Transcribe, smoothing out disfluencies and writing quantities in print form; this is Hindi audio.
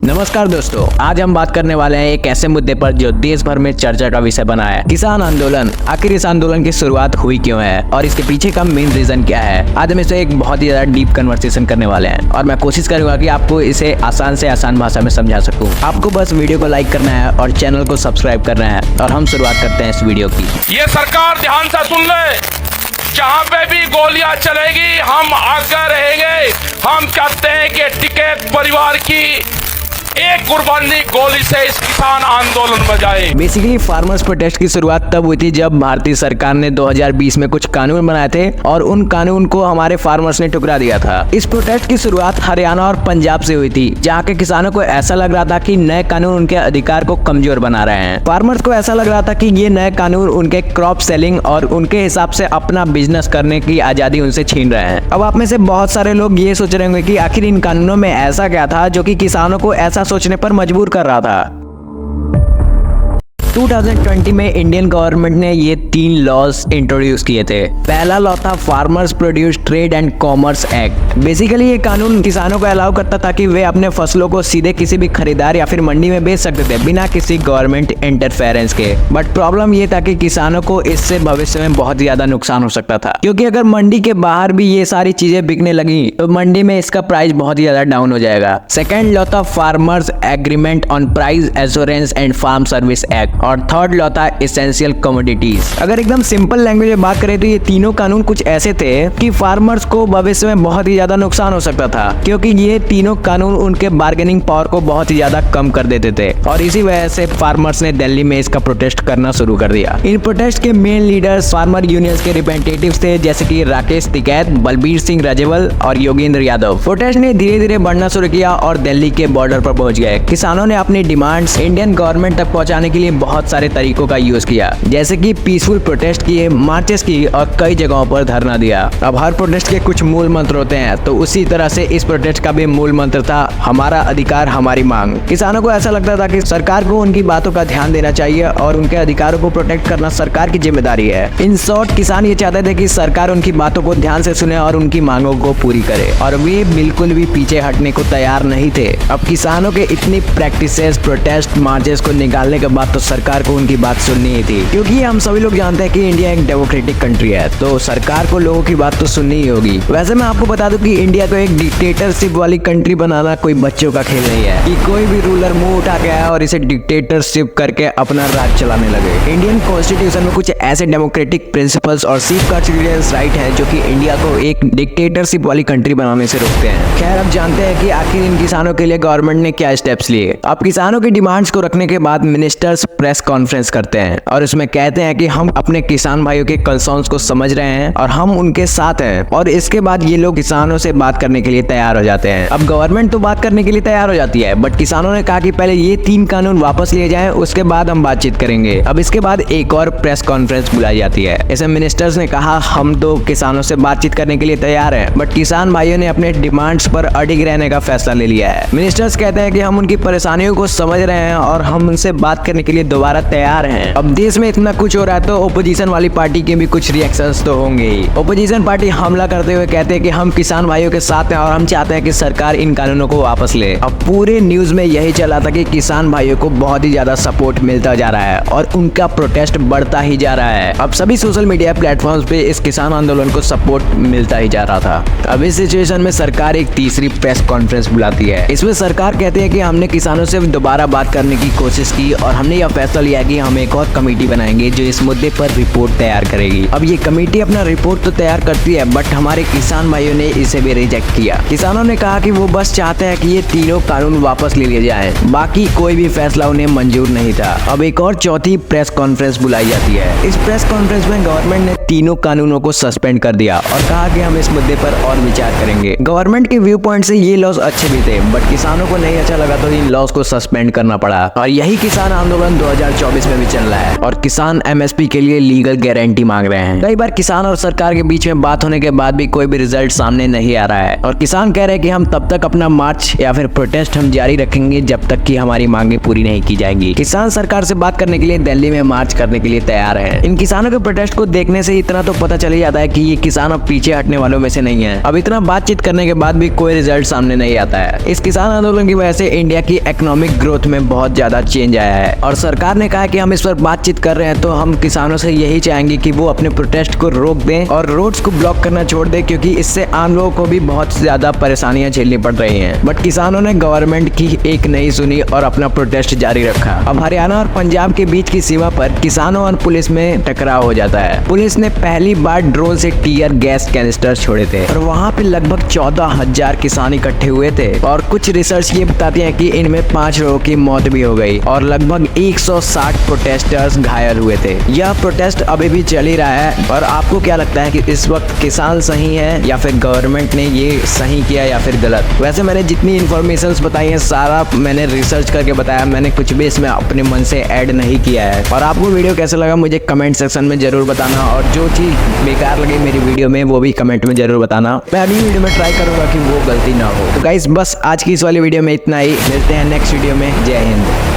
नमस्कार दोस्तों, आज हम बात करने वाले हैं एक ऐसे मुद्दे पर जो देश भर में चर्चा का विषय बना है, किसान आंदोलन। आखिर इस आंदोलन की शुरुआत हुई क्यों है और इसके पीछे का मेन रीजन क्या है। आज हम इसे एक बहुत ही ज्यादा डीप कन्वर्सेशन करने वाले हैं और मैं कोशिश करूंगा कि आपको इसे आसान से आसान भाषा में समझा सकूं। आपको बस वीडियो को लाइक करना है और चैनल को सब्सक्राइब करना है और हम शुरुआत करते हैं इस वीडियो की। ये सरकार ध्यान से सुन ले, जहाँ पे भी गोलियां चलेगी हम आगे रहेंगे। हम चाहते हैं कि टिकैत परिवार की एक कुर्बानी गोली से इस किसान आंदोलन में जाए। बेसिकली फार्मर्स प्रोटेस्ट की शुरुआत तब हुई थी जब भारतीय सरकार ने 2020 में कुछ कानून बनाए थे और उन कानून को हमारे फार्मर्स ने ठुकरा दिया था। इस प्रोटेस्ट की शुरुआत हरियाणा और पंजाब से हुई थी, जहाँ के किसानों को ऐसा लग रहा था कि नए कानून उनके अधिकार को कमजोर बना रहे हैं। फार्मर्स को ऐसा लग रहा था कि ये नए कानून उनके क्रॉप सेलिंग और उनके हिसाब से अपना बिजनेस करने की आजादी उनसे छीन रहे हैं। अब आप में से बहुत सारे लोग ये सोच रहे होंगे कि आखिर इन कानूनों में ऐसा क्या था जो कि किसानों को ऐसा सोचने पर मजबूर कर रहा था। 2020 में इंडियन गवर्नमेंट ने ये 3 लॉज इंट्रोड्यूस किए थे। पहला लॉ था farmers produce trade and commerce act. Basically ये कानून किसानों को अलाउ करता था कि वे अपने फसलों को सीधे किसी भी खरीदार या फिर मंडी में बेच सकते थे बिना किसी गवर्नमेंट इंटरफेरेंस के। बट प्रॉब्लम ये था कि किसानों को इससे भविष्य में बहुत ज्यादा नुकसान हो सकता था, क्योंकि अगर मंडी के बाहर भी ये सारी चीजें बिकने लगी तो मंडी में इसका प्राइस बहुत ही ज्यादा डाउन हो जाएगा। सेकेंड लॉ था farmers agreement on price assurance and farm service act और थर्ड लॉ था एसेंशियल कमोडिटीज। अगर एकदम सिंपल लैंग्वेज में बात करें तो ये तीनों कानून कुछ ऐसे थे कि फार्मर्स को भविष्य में बहुत ही ज्यादा नुकसान हो सकता था, क्योंकि ये तीनों कानून उनके बार्गेनिंग पावर को बहुत ही ज्यादा कम कर देते थे और इसी वजह से फार्मर्स ने दिल्ली में इसका प्रोटेस्ट करना शुरू कर दिया। इन प्रोटेस्ट के मेन लीडर्स फार्मर यूनियंस के रिप्रेजेंटेटिव्स थे, जैसे कि राकेश टिकैत, बलबीर सिंह राजेवल और योगेंद्र यादव। प्रोटेस्ट ने धीरे धीरे बढ़ना शुरू किया और दिल्ली के बॉर्डर पर पहुंच गए। किसानों ने अपनी डिमांड्स इंडियन गवर्नमेंट तक पहुंचाने के लिए बहुत सारे तरीकों का यूज किया, जैसे कि पीसफुल प्रोटेस्ट किए, मार्चेस की और कई जगहों पर धरना दिया। अब हर प्रोटेस्ट के कुछ मूल मंत्र होते हैं, तो उसी तरह से इस प्रोटेस्ट का भी मूल मंत्र था हमारा अधिकार हमारी मांग। किसानों को ऐसा लगता था कि सरकार को उनकी बातों का ध्यान देना चाहिए और उनके अधिकारों को प्रोटेक्ट करना सरकार की जिम्मेदारी है। इन शॉर्ट किसान ये चाहते थे कि सरकार उनकी बातों को ध्यान से सुने और उनकी मांगों को पूरी करे, और वे बिल्कुल भी पीछे हटने को तैयार नहीं थे। अब किसानों के इतनी प्रैक्टिसेस, प्रोटेस्ट, मार्चेस को निकालने के बाद तो सरकार को उनकी बात सुननी ही थी, क्योंकि हम सभी लोग जानते हैं कि इंडिया एक डेमोक्रेटिक कंट्री है, तो सरकार को लोगों की बात तो सुननी ही होगी। वैसे मैं आपको बता दूं कि इंडिया को एक डिक्टेटरशिप वाली कंट्री बनाना कोई बच्चों का खेल नहीं है कि कोई भी रूलर मुंह उठा के आया और इसे डिक्टेटरशिप करके अपना राज चलाने लगे। इंडियन कॉन्स्टिट्यूशन में कुछ ऐसे डेमोक्रेटिक प्रिंसिपल्स और सिटीजन राइट है जो कि इंडिया को एक डिक्टेटरशिप वाली कंट्री बनाने से रोकते हैं। खैर, अब जानते हैं कि आखिर इन किसानों के लिए गवर्नमेंट ने क्या स्टेप्स लिए। अब किसानों की डिमांड्स को रखने के बाद मिनिस्टर्स प्रेस कॉन्फ्रेंस करते हैं और उसमें कहते हैं कि हम अपने किसान भाइयों के कंसर्न्स को समझ रहे हैं और हम उनके साथ हैं। और इसके बाद ये लोग किसानों से बात करने के लिए तैयार हो जाते हैं। अब गवर्नमेंट तो बात करने के लिए तैयार हो जाती है, बट किसानों ने कहा कि पहले ये 3 कानून वापस लिए जाएं, उसके बाद हम बातचीत करेंगे। अब इसके बाद एक और प्रेस कॉन्फ्रेंस बुलाई जाती है। इसमें मिनिस्टर्स ने कहा हम तो किसानों से बातचीत करने के लिए तैयार हैं, बट किसान भाइयों ने अपने डिमांड्स पर अडिग रहने का फैसला ले लिया है। मिनिस्टर्स कहते हैं कि हम उनकी परेशानियों को समझ रहे हैं और हम उनसे बात करने के लिए दोबारा तैयार हैं। अब देश में इतना कुछ हो रहा है तो ओपोजिशन वाली पार्टी के भी कुछ रिएक्शंस तो होंगे ही। ओपोजिशन पार्टी हमला करते हुए कहते हैं कि हम किसान भाइयों के साथ हैं और हम चाहते हैं कि सरकार इन कानूनों को वापस ले। अब पूरे न्यूज में यही चला था कि किसान भाइयों को बहुत ही ज्यादा सपोर्ट मिलता जा रहा है और उनका प्रोटेस्ट बढ़ता ही जा रहा है। अब सभी सोशल मीडिया प्लेटफॉर्म्स पे इस किसान आंदोलन को सपोर्ट मिलता ही जा रहा था। अब इस सिचुएशन में सरकार एक तीसरी प्रेस कॉन्फ्रेंस बुलाती है। इसमें सरकार कहती है कि हमने किसानों से दोबारा बात करने की कोशिश की और हमने यह फैसला लिया कि हम एक और कमेटी बनाएंगे जो इस मुद्दे पर रिपोर्ट तैयार करेगी। अब ये कमेटी अपना रिपोर्ट तो तैयार करती है, बट हमारे किसान भाइयों ने इसे भी रिजेक्ट किया। किसानों ने कहा कि वो बस चाहते हैं कि ये तीनों कानून वापस ले लिए जाएं, बाकी कोई भी फैसला उन्हें मंजूर नहीं था। अब एक और चौथी प्रेस कॉन्फ्रेंस बुलाई जाती है। इस प्रेस कॉन्फ्रेंस में गवर्नमेंट ने तीनों कानूनों को सस्पेंड कर दिया और कहा कि हम इस मुद्दे पर और विचार करेंगे। गवर्नमेंट के व्यू पॉइंट से ये लॉज अच्छे भी थे, बट किसानों को नहीं अच्छा लगा तो इन लॉज को सस्पेंड करना पड़ा। और यही किसान आंदोलन 2024 में भी चल रहा है और किसान एमएसपी के लिए लीगल गारंटी मांग रहे हैं। कई बार किसान और सरकार के बीच में बात होने के बाद भी कोई भी रिजल्ट सामने नहीं आ रहा है और किसान कह रहे हैं कि हम तब तक अपना मार्च या फिर प्रोटेस्ट हम जारी रखेंगे जब तक कि हमारी मांगे पूरी नहीं की जाएंगी। किसान सरकार से बात करने के लिए दिल्ली में मार्च करने के लिए तैयार है। इन किसानों के प्रोटेस्ट को देखने से इतना तो पता चल ही जाता है कि ये किसान अब पीछे हटने वालों में से नहीं है। अब इतना बातचीत करने के बाद भी कोई रिजल्ट सामने नहीं आता है। इस किसान आंदोलन की वजह से इंडिया की इकोनॉमिक ग्रोथ में बहुत ज्यादा चेंज आया है और सरकार ने कहा कि हम इस पर बातचीत कर रहे हैं तो हम किसानों से यही चाहेंगे कि वो अपने प्रोटेस्ट को रोक दें और रोड्स को ब्लॉक करना छोड़ दें, क्योंकि इससे आम लोगों को भी बहुत ज्यादा परेशानियां झेलनी पड़ रही हैं। बट किसानों ने गवर्नमेंट की एक नहीं सुनी और अपना प्रोटेस्ट जारी रखा। अब हरियाणा और पंजाब के बीच की सीमा पर किसानों और पुलिस में टकराव हो जाता है। पुलिस ने पहली बार ड्रोन से टीयर गैस कैनिस्टर छोड़े थे और वहाँ पे लगभग 14,000 किसान इकट्ठे हुए थे और कुछ रिसर्च ये बताती है कि इनमें 5 लोगों की मौत भी हो गई और लगभग 160 प्रोटेस्टर्स घायल हुए थे। यह प्रोटेस्ट अभी भी चल ही रहा है और आपको क्या लगता है कि इस वक्त किसान सही है या फिर गवर्नमेंट ने ये सही किया या फिर गलत? वैसे मैंने जितनी इन्फॉर्मेशंस बताई है सारा मैंने रिसर्च करके बताया, मैंने कुछ भी इसमें अपने मन से ऐड नहीं किया है। और आपको वीडियो कैसा लगा मुझे कमेंट सेक्शन में जरूर बताना और जो चीज़ बेकार लगी मेरी वीडियो में वो भी कमेंट में जरूर बताना। मैं अगली वीडियो में ट्राई करूंगा कि वो गलती ना हो। तो गाइस बस आज की इस वाली वीडियो में इतना ही, मिलते हैं नेक्स्ट वीडियो में। जय हिंद।